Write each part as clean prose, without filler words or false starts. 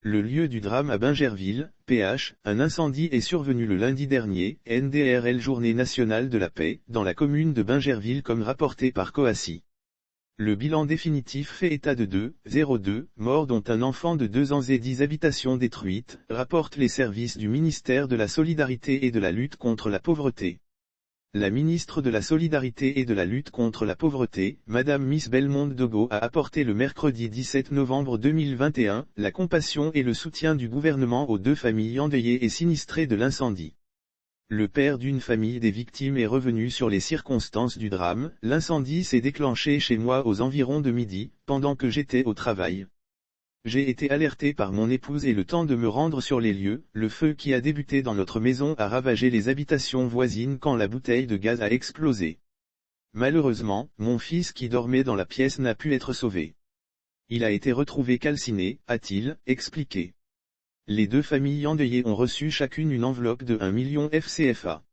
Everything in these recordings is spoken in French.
Le lieu du drame à Bingerville, PH, un incendie est survenu le lundi dernier, NDRL Journée nationale de la paix, dans la commune de Bingerville comme rapporté par Coassi. Le bilan définitif fait état de 2 morts dont un enfant de 2 ans et 10 habitations détruites, rapportent les services du ministère de la Solidarité et de la lutte contre la pauvreté. La ministre de la Solidarité et de la lutte contre la pauvreté, Madame Miss Bellemonde Dogo a apporté le mercredi 17 novembre 2021, la compassion et le soutien du gouvernement aux 2 familles endeuillées et sinistrées de l'incendie. Le père d'une famille des victimes est revenu sur les circonstances du drame. L'incendie s'est déclenché chez moi aux environs de midi, pendant que j'étais au travail. J'ai été alerté par mon épouse et le temps de me rendre sur les lieux, le feu qui a débuté dans notre maison a ravagé les habitations voisines quand la bouteille de gaz a explosé. Malheureusement, mon fils qui dormait dans la pièce n'a pu être sauvé. Il a été retrouvé calciné, a-t-il expliqué. Les 2 familles endeuillées ont reçu chacune une enveloppe de 1 million FCFA.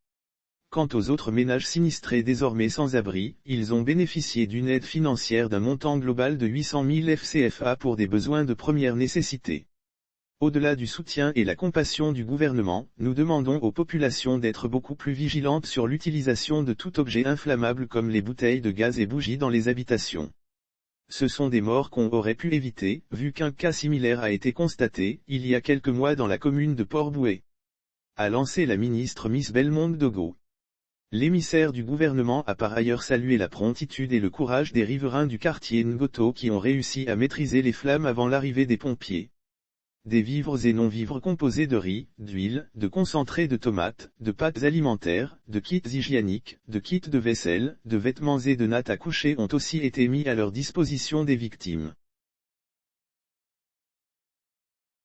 Quant aux autres ménages sinistrés désormais sans abri, ils ont bénéficié d'une aide financière d'un montant global de 800 000 FCFA pour des besoins de première nécessité. Au-delà du soutien et la compassion du gouvernement, nous demandons aux populations d'être beaucoup plus vigilantes sur l'utilisation de tout objet inflammable comme les bouteilles de gaz et bougies dans les habitations. Ce sont des morts qu'on aurait pu éviter, vu qu'un cas similaire a été constaté, il y a quelques mois dans la commune de Port-Bouët, a lancé la ministre Miss Bellemonde Dogo. L'émissaire du gouvernement a par ailleurs salué la promptitude et le courage des riverains du quartier Ngoto qui ont réussi à maîtriser les flammes avant l'arrivée des pompiers. Des vivres et non-vivres composés de riz, d'huile, de concentré de tomates, de pâtes alimentaires, de kits hygiéniques, de kits de vaisselle, de vêtements et de nattes à coucher ont aussi été mis à leur disposition des victimes.